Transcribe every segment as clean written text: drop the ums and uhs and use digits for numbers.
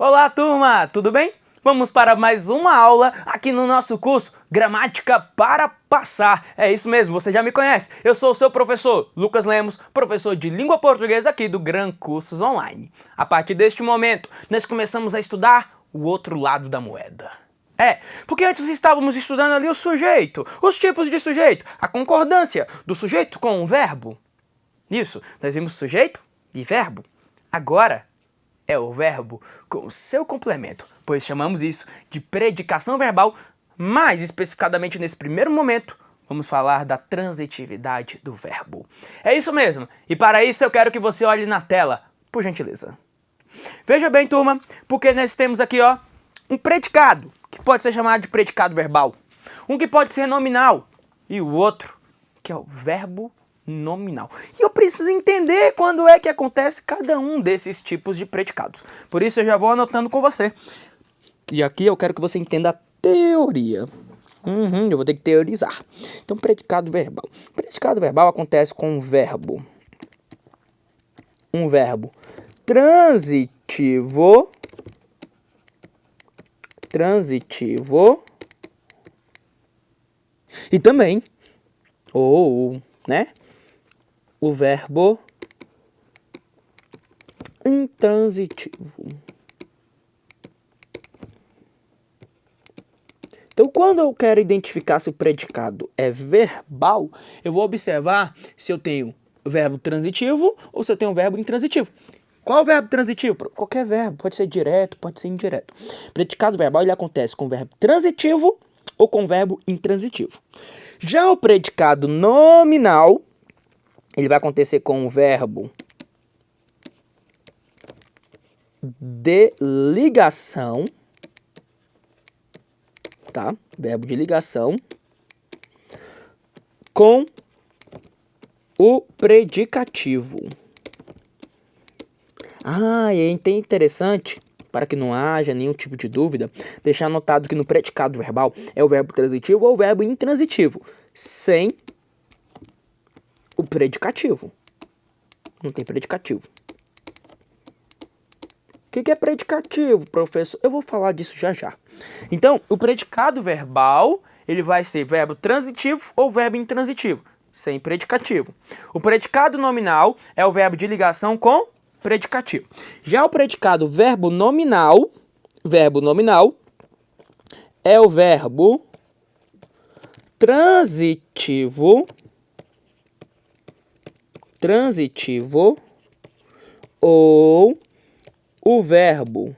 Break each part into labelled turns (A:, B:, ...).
A: Olá, turma! Tudo bem? Vamos para mais uma aula aqui no nosso curso Gramática para Passar. É isso mesmo, você já me conhece. Eu sou o seu professor, Lucas Lemos, professor de língua portuguesa aqui do Gran Cursos Online. A partir deste momento, nós começamos a estudar o outro lado da moeda. Porque antes estávamos estudando ali o sujeito, os tipos de sujeito, a concordância do sujeito com o verbo. Isso, nós vimos sujeito e verbo. Agora é o verbo com o seu complemento, pois chamamos isso de predicação verbal. Mais especificadamente nesse primeiro momento, vamos falar da transitividade do verbo. É isso mesmo, e para isso eu quero que você olhe na tela, por gentileza. Veja bem, turma, porque nós temos aqui, um predicado, que pode ser chamado de predicado verbal. Um que pode ser nominal, e o outro, que é o verbo nominal. E eu preciso entender quando é que acontece cada um desses tipos de predicados. Por isso eu já vou anotando com você. E aqui eu quero que você entenda a teoria. Eu vou ter que teorizar. Então, predicado verbal. Predicado verbal acontece com um verbo transitivo, e também, o verbo intransitivo. Então, quando eu quero identificar se o predicado é verbal, eu vou observar se eu tenho verbo transitivo ou se eu tenho verbo intransitivo. Qual é o verbo transitivo? Qualquer verbo, pode ser direto, pode ser indireto. Predicado verbal ele acontece com verbo transitivo ou com verbo intransitivo. Já o predicado nominal, ele vai acontecer com o verbo de ligação, tá? Verbo de ligação com o predicativo. E é interessante, para que não haja nenhum tipo de dúvida, deixar anotado que no predicado verbal é o verbo transitivo ou o verbo intransitivo, sem o predicativo. Não tem predicativo. O que é predicativo, professor? Eu vou falar disso já já. Então, o predicado verbal, ele vai ser verbo transitivo ou verbo intransitivo, sem predicativo. O predicado nominal é o verbo de ligação com predicativo. Já o predicado verbo nominal é o verbo transitivo ou o verbo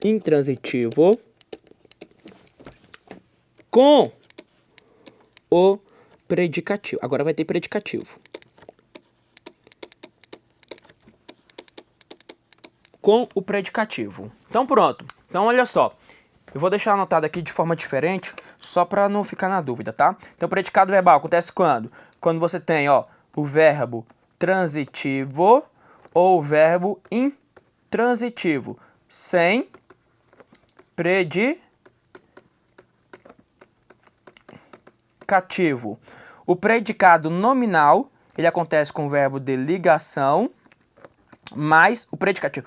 A: intransitivo com o predicativo. Agora vai ter predicativo. Com o predicativo. Então pronto. Então olha só. Eu vou deixar anotado aqui de forma diferente, só para não ficar na dúvida, tá? Então predicado verbal acontece quando? Quando você tem, o verbo transitivo ou o verbo intransitivo, sem predicativo. O predicado nominal, ele acontece com o verbo de ligação, mais o predicativo.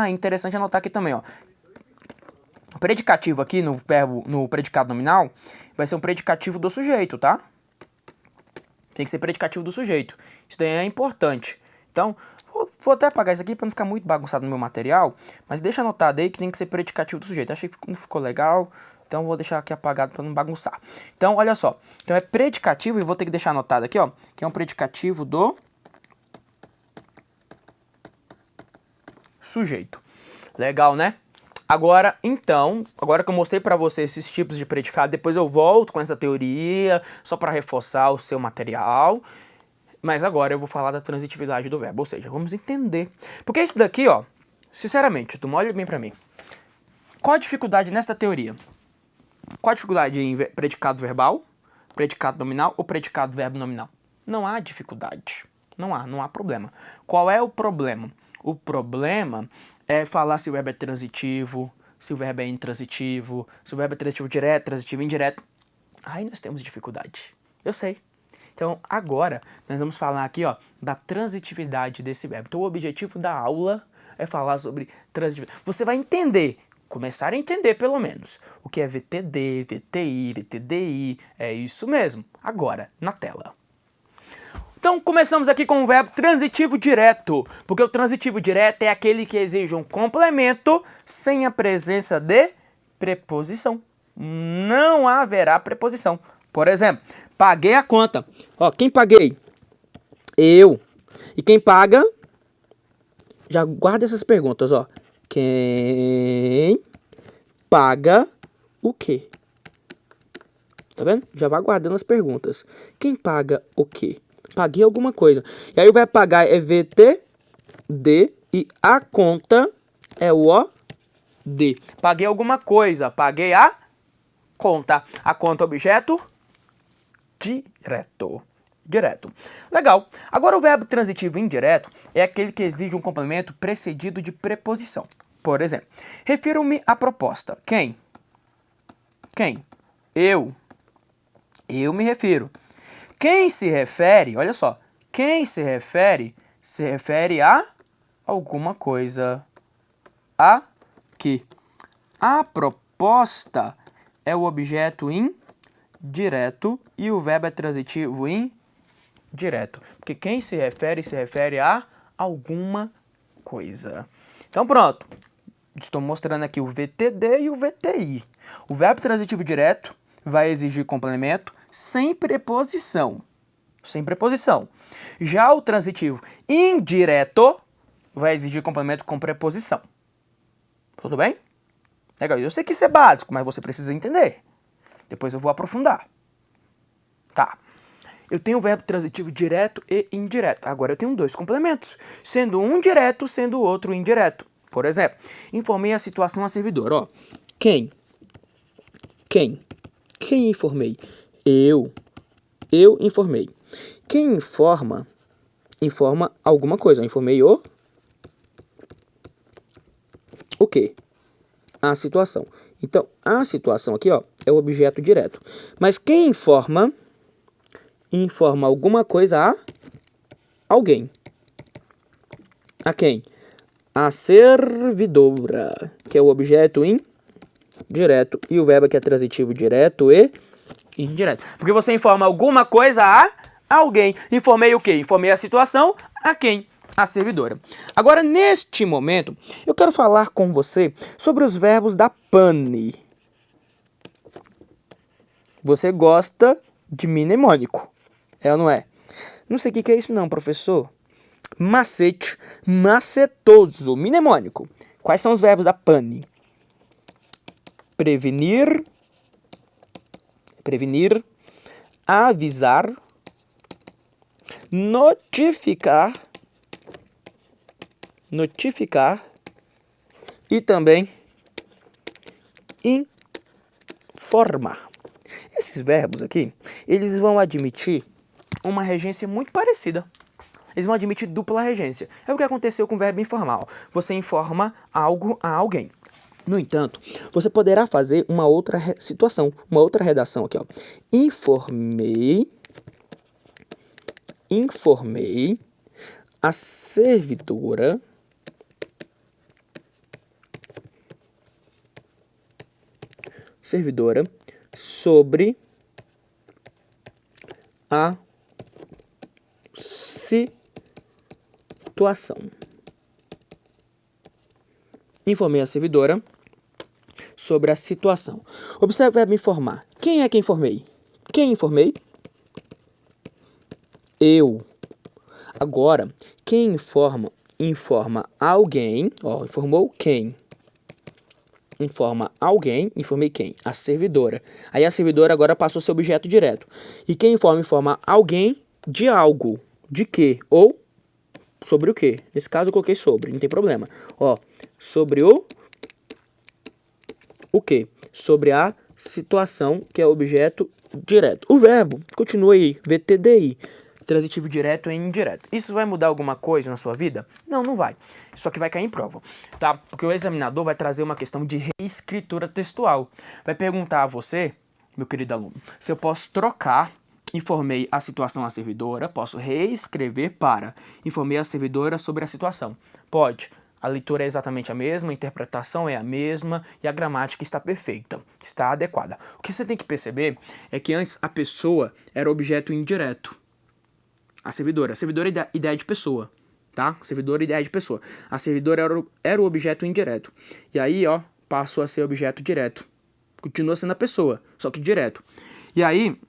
A: Interessante anotar aqui também, O predicativo aqui no predicado nominal vai ser um predicativo do sujeito, tá? Tem que ser predicativo do sujeito. Isso daí é importante. Então, vou até apagar isso aqui para não ficar muito bagunçado no meu material, mas deixa anotado aí que tem que ser predicativo do sujeito. Achei que não ficou legal, então vou deixar aqui apagado para não bagunçar. Então, olha só. Então, é predicativo, e vou ter que deixar anotado aqui, que é um predicativo do sujeito. Legal, né? Agora que eu mostrei para você esses tipos de predicado, depois eu volto com essa teoria, só para reforçar o seu material. Mas agora eu vou falar da transitividade do verbo, ou seja, vamos entender. Porque isso daqui, sinceramente, tu olha bem para mim. Qual a dificuldade nessa teoria? Qual a dificuldade em predicado verbal, predicado nominal ou predicado verbo nominal? Não há dificuldade. Não há problema. Qual é o problema? O problema é falar se o verbo é transitivo, se o verbo é intransitivo, se o verbo é transitivo direto, transitivo indireto. Aí nós temos dificuldade. Eu sei. Então, agora, nós vamos falar aqui, ó, da transitividade desse verbo. Então, o objetivo da aula é falar sobre transitividade. Você vai entender, começar a entender pelo menos, o que é VTD, VTI, VTDI, é isso mesmo, agora, na tela. Então, começamos aqui com o verbo transitivo direto, porque o transitivo direto é aquele que exige um complemento sem a presença de preposição. Não haverá preposição. Por exemplo, paguei a conta. Ó, quem paguei? Eu. E quem paga? Já guarda essas perguntas, ó. Quem paga o quê? Tá vendo? Já vai guardando as perguntas. Quem paga o quê? Paguei alguma coisa. E aí o verbo pagar é VTD e a conta é o OD. Paguei alguma coisa. Paguei a conta. A conta objeto direto. Direto. Legal. Agora o verbo transitivo indireto é aquele que exige um complemento precedido de preposição. Por exemplo, refiro-me à proposta. Quem? Quem? Eu. Eu me refiro. Quem se refere, olha só, quem se refere a alguma coisa. A que? A proposta é o objeto indireto e o verbo é transitivo indireto. Porque quem se refere a alguma coisa. Então pronto, estou mostrando aqui o VTD e o VTI. O verbo transitivo direto vai exigir complemento sem preposição. Sem preposição. Já o transitivo indireto vai exigir complemento com preposição. Tudo bem? Legal. Eu sei que isso é básico, mas você precisa entender. Depois eu vou aprofundar. Tá. Eu tenho o verbo transitivo direto e indireto. Agora eu tenho dois complementos, sendo um direto, sendo o outro indireto. Por exemplo, informei a situação a servidor. Ó, quem? Quem? Quem informei? Eu. Eu informei. Quem informa, informa alguma coisa. Eu informei o quê? A situação. Então, a situação aqui, ó, é o objeto direto. Mas quem informa, informa alguma coisa a alguém. A quem? A servidora, que é o objeto indireto. E o verbo aqui é transitivo direto e indireto. Porque você informa alguma coisa a alguém. Informei o quê? Informei a situação a quem? A servidora. Agora, neste momento, eu quero falar com você sobre os verbos da pane. Você gosta de mnemônico, é ou não é? Não sei o que é isso não, professor. Macete, macetoso, mnemônico. Quais são os verbos da pane? Prevenir, avisar, notificar e também informar. Esses verbos aqui, eles vão admitir uma regência muito parecida. Eles vão admitir dupla regência. É o que aconteceu com o verbo informal. Você informa algo a alguém. No entanto, você poderá fazer uma outra situação, uma outra redação aqui, ó. Informei a servidora sobre a situação. Informei a servidora sobre a situação. Observe o verbo informar. Quem é que informei? Quem informei? Eu. Agora, quem informa alguém. Ó, informou quem? Informa alguém. Informei quem? A servidora. Aí a servidora agora passou a ser objeto direto. E quem informa alguém de algo. De quê? Ou sobre o quê? Nesse caso eu coloquei sobre, não tem problema. Ó, sobre o quê? Sobre a situação, que é objeto direto. O verbo continua aí, VTDI, transitivo direto e indireto. Isso vai mudar alguma coisa na sua vida? Não, não vai. Só que vai cair em prova, tá? Porque o examinador vai trazer uma questão de reescritura textual. Vai perguntar a você, meu querido aluno, se eu posso trocar informei a situação à servidora, posso reescrever para informei a servidora sobre a situação. Pode. A leitura é exatamente a mesma, a interpretação é a mesma e a gramática está perfeita, está adequada. O que você tem que perceber é que antes a pessoa era objeto indireto. A servidora é ideia de pessoa, tá? Servidora é ideia de pessoa. A servidora era o objeto indireto. E aí, ó, passou a ser objeto direto. Continua sendo a pessoa, só que direto. E aí,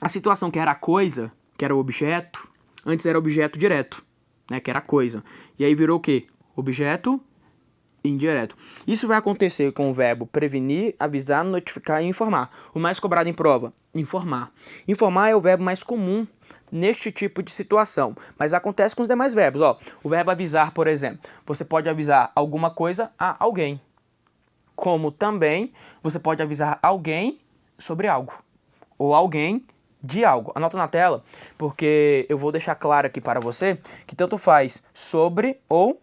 A: a situação que era a coisa, que era o objeto, antes era objeto direto, né? Que era a coisa. E aí virou o quê? Objeto indireto. Isso vai acontecer com o verbo prevenir, avisar, notificar e informar. O mais cobrado em prova, informar. Informar é o verbo mais comum neste tipo de situação, mas acontece com os demais verbos. Ó, o verbo avisar, por exemplo, você pode avisar alguma coisa a alguém, como também você pode avisar alguém sobre algo, ou alguém de algo. Anota na tela, porque eu vou deixar claro aqui para você que tanto faz sobre ou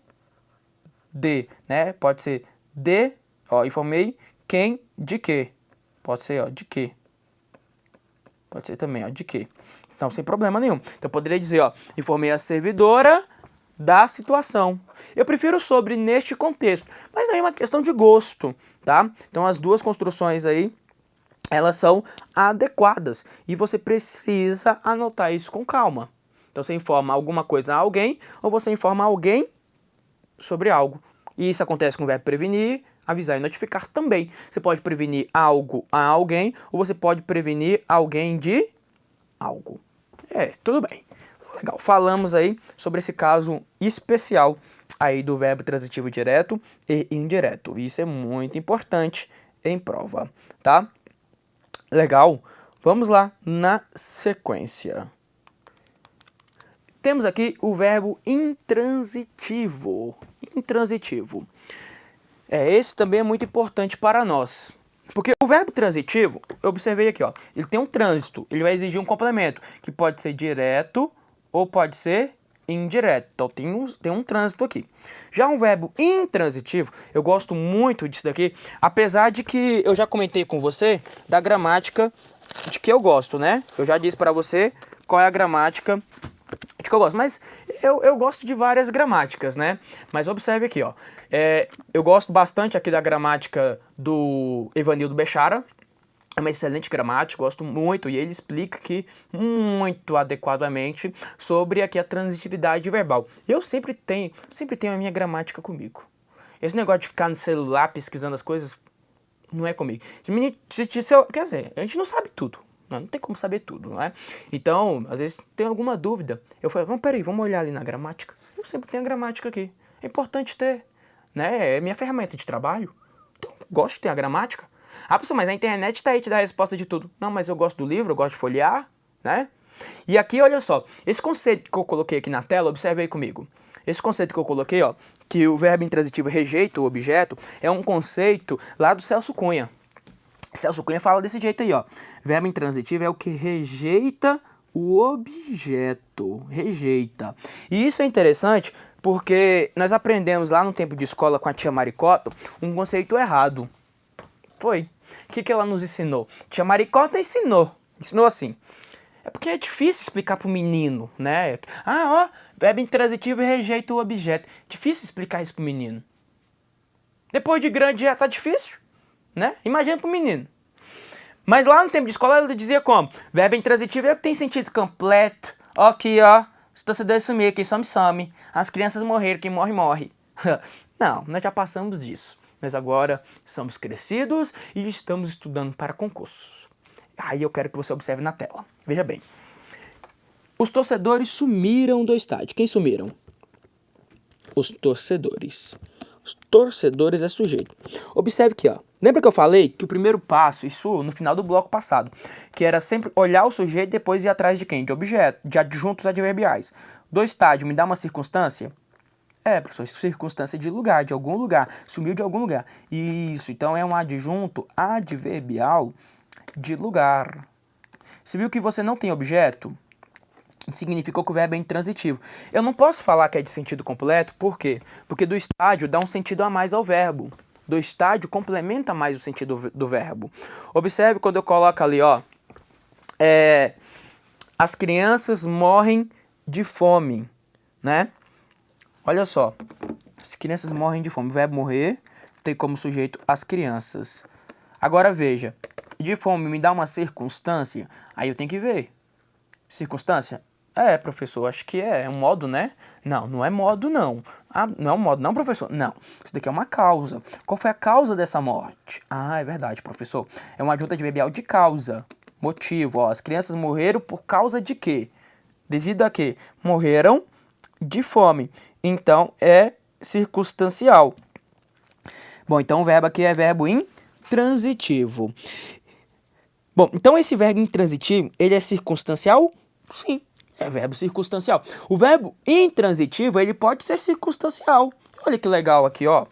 A: de, né? Pode ser de, ó, informei quem de que. Pode ser, ó, de que. Pode ser também, ó, de que. Então, sem problema nenhum. Então, eu poderia dizer, ó, informei a servidora da situação. Eu prefiro sobre neste contexto, mas aí é uma questão de gosto, tá? Então, as duas construções aí, elas são adequadas e você precisa anotar isso com calma. Então, você informa alguma coisa a alguém ou você informa alguém sobre algo. E isso acontece com o verbo prevenir, avisar e notificar também. Você pode prevenir algo a alguém ou você pode prevenir alguém de algo. Tudo bem. Legal. Falamos aí sobre esse caso especial aí do verbo transitivo direto e indireto. Isso é muito importante em prova, tá? Legal. Vamos lá na sequência. Temos aqui o verbo intransitivo. Intransitivo. Esse também é muito importante para nós. Porque o verbo transitivo, eu observei aqui, ó, ele tem um trânsito, ele vai exigir um complemento, que pode ser direto ou pode ser indireto. Então tem um trânsito aqui. Já um verbo intransitivo, eu gosto muito disso daqui, apesar de que eu já comentei com você da gramática de que eu gosto, né? Eu já disse para você qual é a gramática de que eu gosto, mas eu gosto de várias gramáticas, né? Mas observe aqui, ó. Eu gosto bastante aqui da gramática do Evanildo Bechara. É uma excelente gramática, gosto muito, e ele explica aqui muito adequadamente sobre aqui a transitividade verbal. Eu sempre tenho a minha gramática comigo. Esse negócio de ficar no celular pesquisando as coisas não é comigo. Quer dizer, a gente não sabe tudo. Não tem como saber tudo, não é? Então, às vezes tem alguma dúvida. Eu falo, peraí, vamos olhar ali na gramática. Eu sempre tenho a gramática aqui. É importante ter, né? É minha ferramenta de trabalho. Então, gosto de ter a gramática. Ah, pessoal, mas a internet tá aí, te dá a resposta de tudo. Não, mas eu gosto do livro, eu gosto de folhear, né? E aqui, olha só, esse conceito que eu coloquei aqui na tela, observe aí comigo. Esse conceito que eu coloquei, ó, que o verbo intransitivo rejeita o objeto, é um conceito lá do Celso Cunha. Celso Cunha fala desse jeito aí, ó. Verbo intransitivo é o que rejeita o objeto. Rejeita. E isso é interessante porque nós aprendemos lá no tempo de escola com a tia Maricota um conceito errado. Foi. O que ela nos ensinou? Tia Maricota ensinou assim. É porque é difícil explicar pro menino, né? Ah, ó, verbo intransitivo rejeita o objeto. Difícil explicar isso pro menino. Depois de grande já tá difícil, né? Imagina pro menino. Mas lá no tempo de escola ela dizia como? Verbo intransitivo é o que tem sentido completo. Ó, aqui, ó. Os torcedores sumiram, quem some, some. As crianças morreram, quem morre, morre. Não, nós já passamos disso. Mas agora somos crescidos e estamos estudando para concursos. Aí eu quero que você observe na tela. Veja bem. Os torcedores sumiram do estádio. Quem sumiram? Os torcedores. Os torcedores é sujeito. Observe aqui, ó. Lembra que eu falei que o primeiro passo, isso no final do bloco passado, que era sempre olhar o sujeito e depois ir atrás de quem? De objeto, de adjuntos adverbiais. Do estádio, me dá uma circunstância? Professor, circunstância de lugar, de algum lugar. Sumiu de algum lugar. Isso, então é um adjunto adverbial de lugar. Você viu que você não tem objeto? Significou que o verbo é intransitivo. Eu não posso falar que é de sentido completo, por quê? Porque do estádio dá um sentido a mais ao verbo. Do estádio complementa mais o sentido do verbo. Observe quando eu coloco ali, ó, as crianças morrem de fome, né? Olha só, as crianças morrem de fome. O verbo morrer tem como sujeito as crianças. Agora veja, de fome me dá uma circunstância, aí eu tenho que ver. Circunstância? É, professor, acho que é um modo, né? Não, não é modo, não. Ah, não é um modo, não, professor? Não, isso daqui é uma causa. Qual foi a causa dessa morte? Ah, é verdade, professor. É uma adjunta adverbial de causa. Motivo, ó, as crianças morreram por causa de quê? Devido a quê? Morreram de fome. Então, é circunstancial. Bom, então o verbo aqui é verbo intransitivo. Bom, então esse verbo intransitivo, ele é circunstancial? Sim, é verbo circunstancial. O verbo intransitivo, ele pode ser circunstancial. Olha que legal aqui, ó.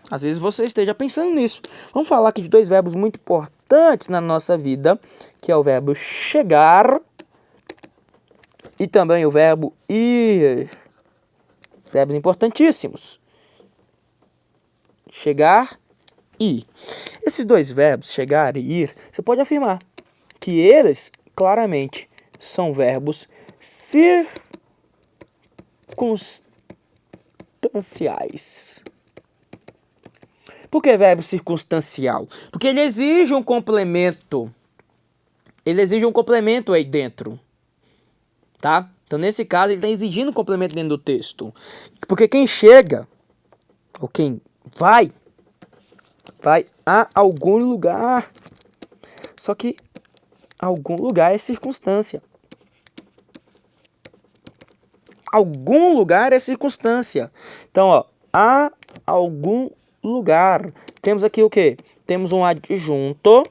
A: Às vezes você esteja pensando nisso. Vamos falar aqui de dois verbos muito importantes na nossa vida, que é o verbo chegar e também o verbo ir. Verbos importantíssimos. Chegar e ir. Esses dois verbos, chegar e ir, você pode afirmar que eles, claramente, são verbos circunstanciais. Por que verbo circunstancial? Porque ele exige um complemento. Ele exige um complemento aí dentro. Tá? Então, nesse caso, ele está exigindo um complemento dentro do texto. Porque quem chega, ou quem vai a algum lugar. Só que algum lugar é circunstância. Algum lugar é circunstância. Então, ó, a algum lugar. Temos aqui o quê? Temos um adjunto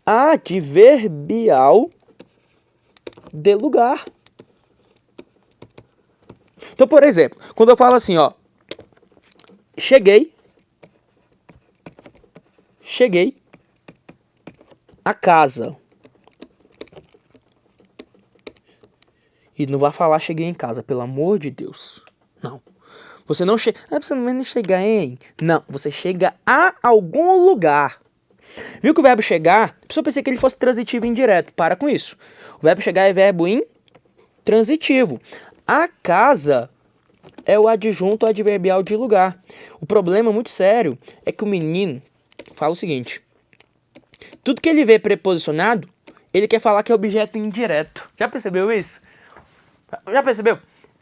A: adverbial de lugar. Então, por exemplo, quando eu falo assim, ó, cheguei a casa. E não vai falar cheguei em casa, pelo amor de Deus. Não. Você não chega... você não chega em... Não, você chega a algum lugar. Viu que o verbo chegar... A pessoa pensei que ele fosse transitivo e indireto. Para com isso. O verbo chegar é verbo intransitivo. A casa é o adjunto adverbial de lugar. O problema muito sério é que o menino fala o seguinte. Tudo que ele vê preposicionado, ele quer falar que é objeto indireto. Já percebeu isso? Já percebeu?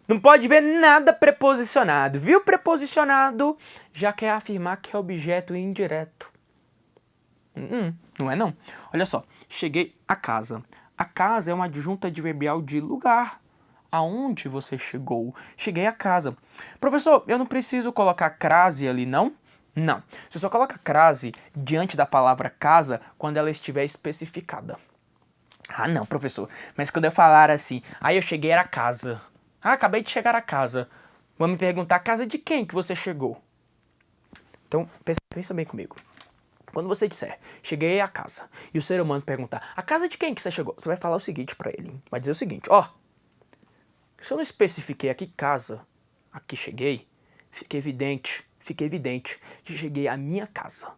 A: Não pode ver nada preposicionado. Viu preposicionado, já quer afirmar que é objeto indireto. Não é não. Olha só, cheguei a casa. A casa é uma adjunta adverbial de lugar. Aonde você chegou? Cheguei a casa. Professor, eu não preciso colocar crase ali, não? Não. Você só coloca crase diante da palavra casa quando ela estiver especificada. Ah, não, professor. Mas quando eu falar assim, aí eu cheguei a casa. Ah, acabei de chegar a casa. Vão me perguntar, casa de quem que você chegou? Então, pensa bem comigo. Quando você disser, cheguei a casa, e o ser humano perguntar, a casa de quem que você chegou? Você vai falar o seguinte pra ele. Vai dizer o seguinte, ó. Se eu não especifiquei aqui casa, aqui cheguei, fica evidente que cheguei à minha casa.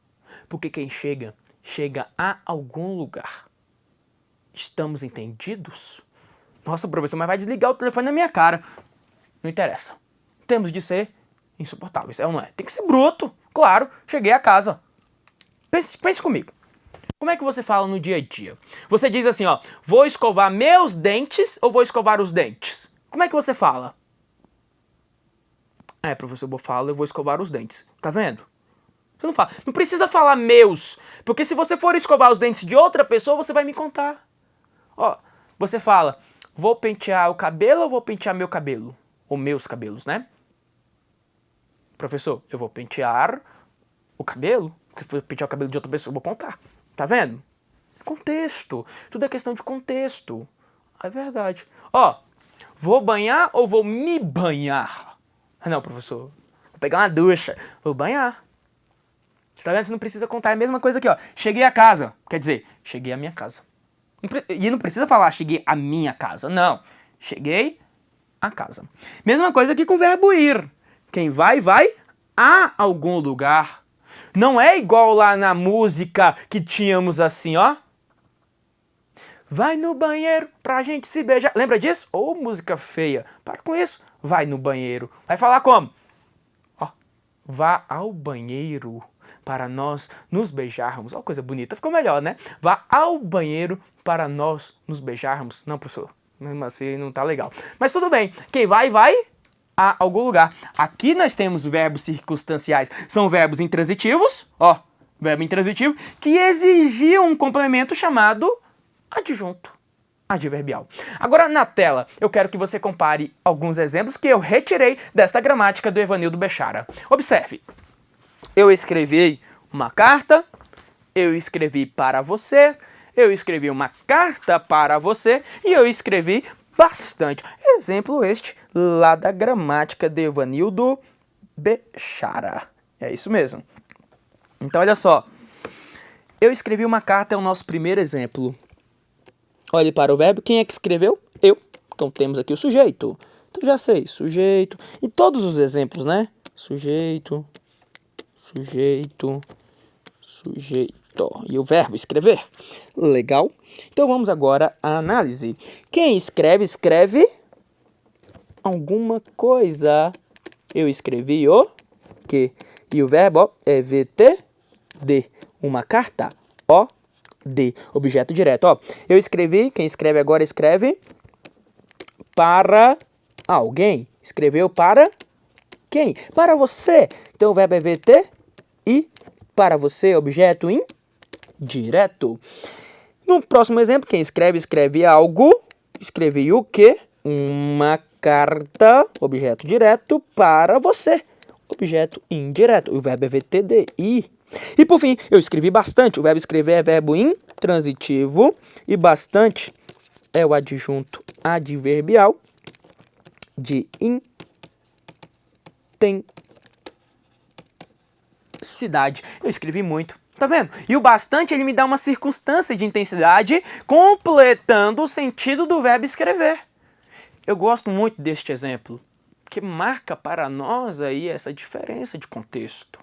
A: Porque quem chega, chega a algum lugar. Estamos entendidos? Nossa, professor, mas vai desligar o telefone na minha cara. Não interessa. Temos de ser insuportáveis, é ou não é? Tem que ser bruto. Claro, cheguei a casa. Pense comigo. Como é que você fala no dia a dia? Você diz assim, ó, vou escovar meus dentes ou vou escovar os dentes? Como é que você fala? É, professor, eu vou escovar os dentes. Tá vendo? Você não fala. Não precisa falar meus, porque se você for escovar os dentes de outra pessoa, você vai me contar. Ó, você fala, vou pentear o cabelo ou vou pentear meu cabelo? Ou meus cabelos, né? Professor, eu vou pentear o cabelo, porque se for pentear o cabelo de outra pessoa, eu vou contar. Tá vendo? Contexto. Tudo é questão de contexto. É verdade. Ó, vou banhar ou vou me banhar? Não, professor. Vou pegar uma ducha. Vou banhar. Você tá vendo? Você não precisa contar. É a mesma coisa aqui, ó. Cheguei a casa. Quer dizer, cheguei à minha casa. E não precisa falar cheguei à minha casa. Não. Cheguei à casa. Mesma coisa aqui com o verbo ir. Quem vai a algum lugar. Não é igual lá na música que tínhamos assim, ó. Vai no banheiro pra gente se beijar. Lembra disso? Ô, música feia. Para com isso. Vai no banheiro. Vai falar como? Ó, vá ao banheiro para nós nos beijarmos. Ó, coisa bonita. Ficou melhor, né? Vá ao banheiro para nós nos beijarmos. Não, professor. Mesmo assim não tá legal. Mas tudo bem. Quem vai, vai a algum lugar. Aqui nós temos verbos circunstanciais. São verbos intransitivos. Ó, verbo intransitivo que exigiam um complemento chamado adjunto adverbial. Agora na tela eu quero que você compare alguns exemplos que eu retirei desta gramática do Evanildo Bechara. Observe, eu escrevi uma carta, eu escrevi para você, eu escrevi uma carta para você e eu escrevi bastante. Exemplo este lá da gramática de Evanildo Bechara. É isso mesmo. Então olha só, eu escrevi uma carta é o nosso primeiro exemplo. Olhe para o verbo. Quem é que escreveu? Eu. Então temos aqui o sujeito. Então já sei, sujeito. E todos os exemplos, né? Sujeito, sujeito, sujeito. E o verbo escrever. Legal. Então vamos agora à análise. Quem escreve, escreve alguma coisa. Eu escrevi o quê? E o verbo ó, é VTD. Uma carta. O de objeto direto. Ó, eu escrevi, quem escreve agora escreve para alguém. Escreveu para quem? Para você. Então o verbo é VT e para você, objeto indireto. No próximo exemplo, quem escreve, escreve algo. Escrevi o quê? Uma carta, objeto direto, para você. Objeto indireto. O verbo é VTD e. E por fim, eu escrevi bastante. O verbo escrever é verbo intransitivo. E bastante é o adjunto adverbial de intensidade. Eu escrevi muito. Tá vendo? E o bastante, ele me dá uma circunstância de intensidade, completando o sentido do verbo escrever. Eu gosto muito deste exemplo, porque marca para nós aí essa diferença de contexto.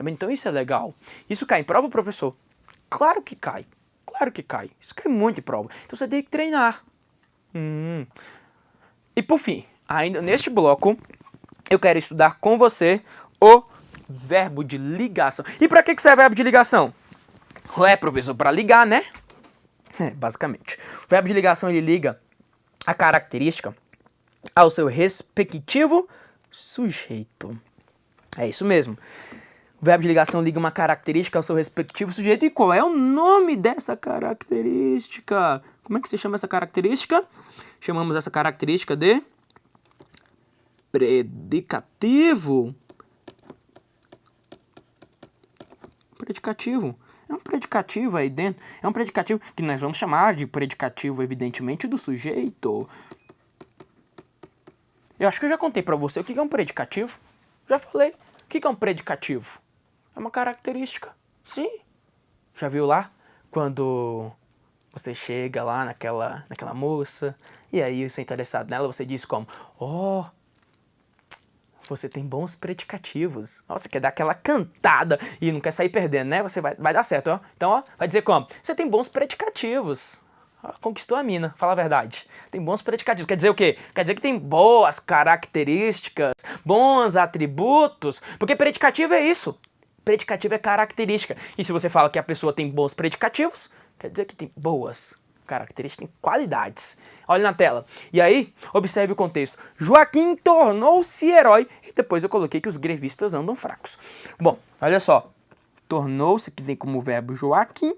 A: Então isso é legal. Isso cai em prova, professor? Claro que cai. Claro que cai. Isso cai muito em prova. Então você tem que treinar. E por fim, ainda neste bloco, eu quero estudar com você o verbo de ligação. E para que serve o verbo de ligação? Ué, professor, para ligar, né? Basicamente. O verbo de ligação, ele liga a característica ao seu respectivo sujeito. É isso mesmo. O verbo de ligação liga uma característica ao seu respectivo sujeito. E qual é o nome dessa característica? Como é que se chama essa característica? Chamamos essa característica de predicativo. Predicativo. É um predicativo aí dentro. É um predicativo que nós vamos chamar de predicativo, evidentemente, do sujeito. Eu acho que eu já contei pra você o que é um predicativo. Já falei. O que é um predicativo? É uma característica. Sim. Já viu lá? Quando você chega lá naquela moça, e aí você é interessado nela, você diz como, ó, você tem bons predicativos. Ó, você quer dar aquela cantada e não quer sair perdendo, né? Você vai dar certo, ó. Então, ó, vai dizer como? Você tem bons predicativos. Ó, conquistou a mina, fala a verdade. Tem bons predicativos. Quer dizer o quê? Quer dizer que tem boas características, bons atributos, porque predicativo é isso. Predicativo é característica. E se você fala que a pessoa tem bons predicativos, quer dizer que tem boas características, tem qualidades. Olha na tela. E aí, observe o contexto. Joaquim tornou-se herói. E depois eu coloquei que os grevistas andam fracos. Bom, olha só. Tornou-se, que tem como verbo Joaquim,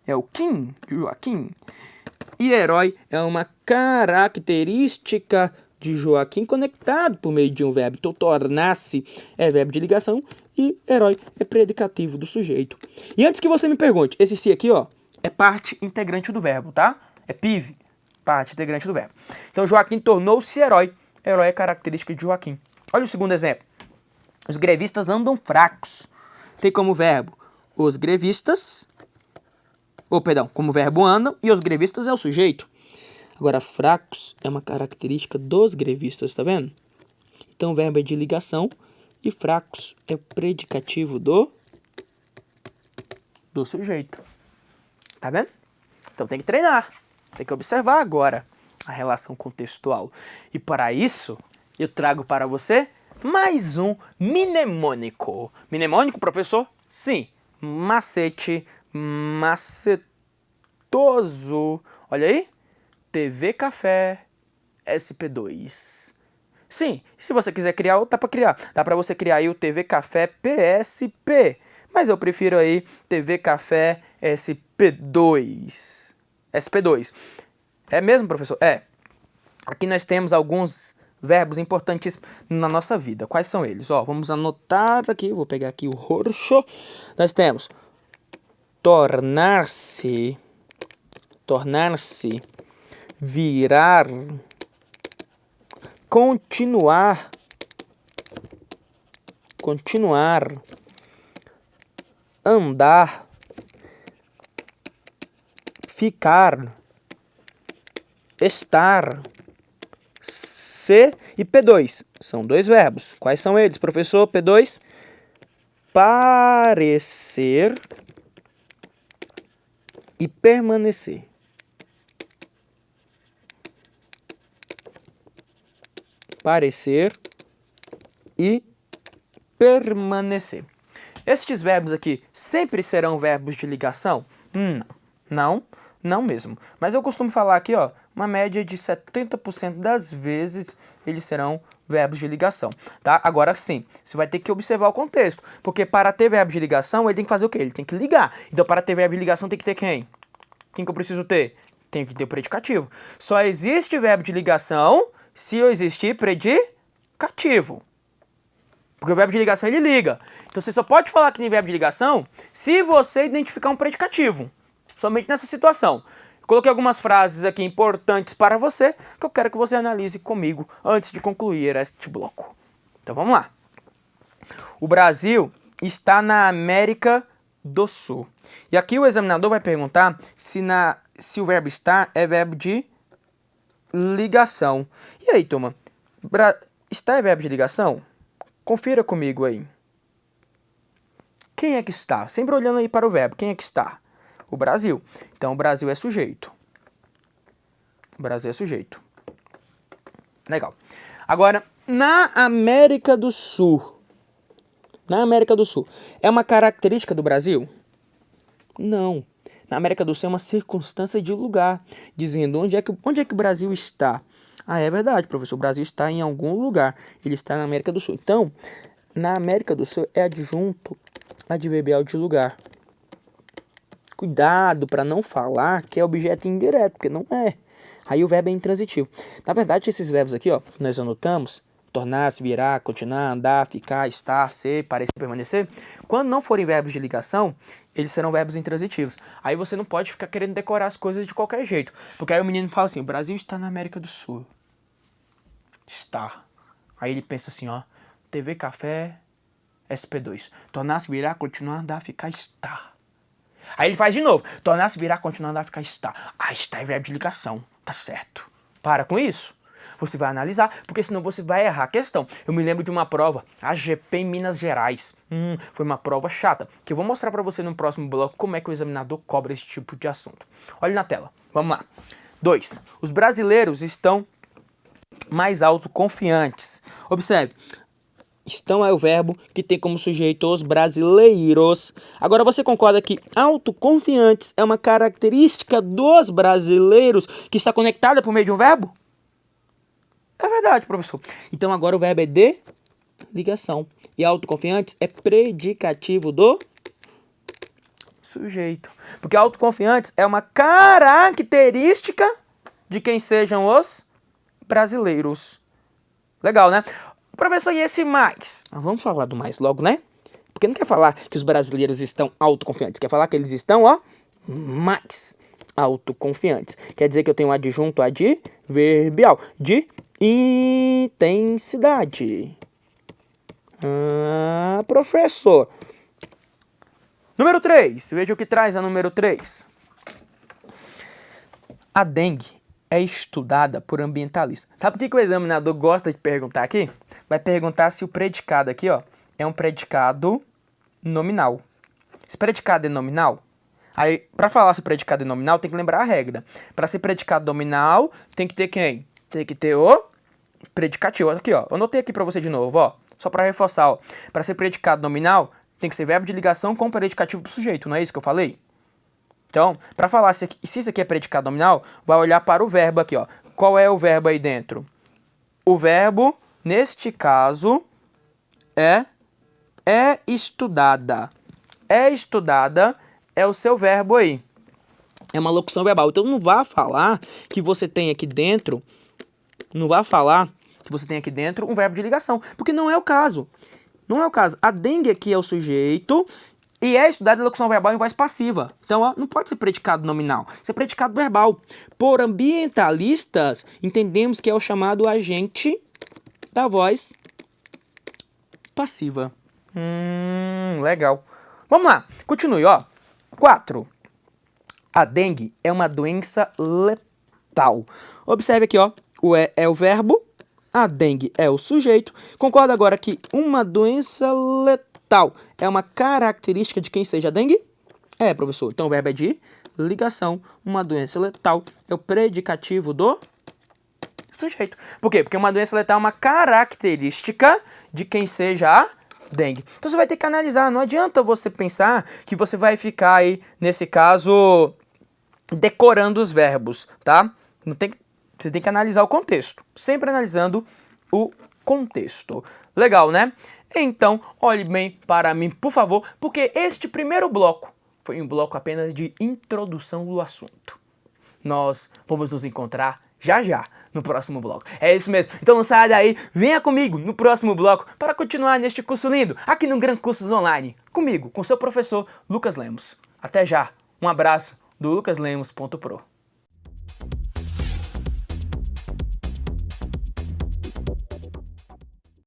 A: é o Kim, Joaquim. E herói é uma característica de Joaquim conectado por meio de um verbo. Então, tornar-se é verbo de ligação e herói é predicativo do sujeito. E antes que você me pergunte, esse se aqui, ó, é parte integrante do verbo, tá? É PIV, parte integrante do verbo. Então, Joaquim tornou-se herói. Herói é característica de Joaquim. Olha o segundo exemplo. Os grevistas andam fracos. Tem como verbo os grevistas, como verbo andam, e os grevistas é o sujeito. Agora, fracos é uma característica dos grevistas, tá vendo? Então, o verbo é de ligação e fracos é predicativo do sujeito. Tá vendo? Então, tem que treinar. Tem que observar agora a relação contextual. E para isso, eu trago para você mais um mnemônico. Mnemônico, professor? Sim. Macete, macetoso. Olha aí. TV Café SP2. Sim, se você quiser criar outro, dá para criar. Dá para você criar aí o TV Café PSP. Mas eu prefiro aí TV Café SP2. SP2. É mesmo, professor? É. Aqui nós temos alguns verbos importantes na nossa vida. Quais são eles? Ó, vamos anotar aqui. Vou pegar aqui o roxo. Nós temos tornar-se, tornar-se, virar, continuar, continuar, andar, ficar, estar, ser e P2. São dois verbos. Quais são eles, professor? P2? Parecer e permanecer. Parecer e permanecer. Estes verbos aqui sempre serão verbos de ligação? Não mesmo. Mas eu costumo falar aqui, ó, uma média de 70% das vezes eles serão verbos de ligação, tá? Agora sim, você vai ter que observar o contexto, porque para ter verbo de ligação, ele tem que fazer o quê? Ele tem que ligar. Então, para ter verbo de ligação, tem que ter quem? Quem que eu preciso ter? Tem que ter o predicativo. Só existe verbo de ligação se existir predicativo. Porque o verbo de ligação, ele liga. Então, você só pode falar que tem verbo de ligação se você identificar um predicativo. Somente nessa situação. Eu coloquei algumas frases aqui importantes para você, que eu quero que você analise comigo antes de concluir este bloco. Então, vamos lá. O Brasil está na América do Sul. E aqui o examinador vai perguntar se o verbo estar é verbo de ligação. E aí, turma? Estar é verbo de ligação? Confira comigo aí. Quem é que está? Sempre olhando aí para o verbo. Quem é que está? O Brasil. Então, o Brasil é sujeito. O Brasil é sujeito. Legal. Agora, na América do Sul. Na América do Sul. É uma característica do Brasil? Não. Na América do Sul é uma circunstância de lugar. Dizendo onde é que o Brasil está. Ah, é verdade, professor. O Brasil está em algum lugar. Ele está na América do Sul. Então, na América do Sul é adjunto adverbial de lugar. Cuidado para não falar que é objeto indireto, porque não é. Aí o verbo é intransitivo. Na verdade, esses verbos aqui, ó, nós anotamos, tornar-se, virar, continuar, andar, ficar, estar, ser, parecer, permanecer, quando não forem verbos de ligação, eles serão verbos intransitivos. Aí você não pode ficar querendo decorar as coisas de qualquer jeito. Porque aí o menino fala assim, o Brasil está na América do Sul. Está. Aí ele pensa assim, ó, TV Café SP2. Tornar-se, virar, continuar, andar, ficar, estar. Aí ele faz de novo. Tornar-se, virar, continuar, andar, ficar, estar. Ah, estar é verbo de ligação. Tá certo. Para com isso. Você vai analisar, porque senão você vai errar a questão. Eu me lembro de uma prova, AGP em Minas Gerais. Foi uma prova chata, que eu vou mostrar para você no próximo bloco como é que o examinador cobra esse tipo de assunto. Olha na tela. Vamos lá. 2. Os brasileiros estão mais autoconfiantes. Observe. Estão é o verbo que tem como sujeito os brasileiros. Agora você concorda que autoconfiantes é uma característica dos brasileiros que está conectada por meio de um verbo? É verdade, professor. Então agora o verbo é de ligação. E autoconfiantes é predicativo do sujeito. Porque autoconfiantes é uma característica de quem sejam os brasileiros. Legal, né? Professor, e esse mais? Vamos falar do mais logo, né? Porque não quer falar que os brasileiros estão autoconfiantes. Quer falar que eles estão, ó, mais autoconfiantes. Quer dizer que eu tenho um adjunto adverbial de intensidade. Professor. Número 3. Veja o que traz a número 3. A dengue é estudada por ambientalistas. Sabe o que o examinador gosta de perguntar aqui? Vai perguntar se o predicado aqui, ó, é um predicado nominal. Esse predicado é nominal? Aí, para falar se o predicado é nominal, tem que lembrar a regra. Para ser predicado nominal, tem que ter quem? Tem que ter o predicativo. Aqui, ó. Eu anotei aqui para você de novo, ó. Só para reforçar, ó. Para ser predicado nominal, tem que ser verbo de ligação com o predicativo do sujeito, não é isso que eu falei? Então, para falar se isso aqui é predicado nominal, vai olhar para o verbo aqui, ó. Qual é o verbo aí dentro? O verbo, neste caso, é estudada. É estudada é o seu verbo aí. É uma locução verbal. Então não vá falar que você tem aqui dentro, um verbo de ligação, porque não é o caso. Não é o caso. A dengue aqui é o sujeito e é estudada em locução verbal em voz passiva. Então, ó, não pode ser predicado nominal, isso é predicado verbal. Por ambientalistas, entendemos que é o chamado agente da voz passiva. Legal. Vamos lá, continue, ó. 4. A dengue é uma doença letal. Observe aqui, ó. O é o verbo, a dengue é o sujeito. Concorda agora que uma doença letal é uma característica de quem seja a dengue? É, professor. Então o verbo é de ligação. Uma doença letal é o predicativo do sujeito. Por quê? Porque uma doença letal é uma característica de quem seja a dengue. Então você vai ter que analisar. Não adianta você pensar que você vai ficar aí, nesse caso, decorando os verbos, tá? Você tem que analisar o contexto. Sempre analisando o contexto. Legal, né? Então, olhe bem para mim, por favor, porque este primeiro bloco foi um bloco apenas de introdução do assunto. Nós vamos nos encontrar já já no próximo bloco. É isso mesmo. Então não saia daí, venha comigo no próximo bloco para continuar neste curso lindo, aqui no Gran Cursos Online, comigo, com seu professor Lucas Lemos. Até já. Um abraço do lucaslemos.pro.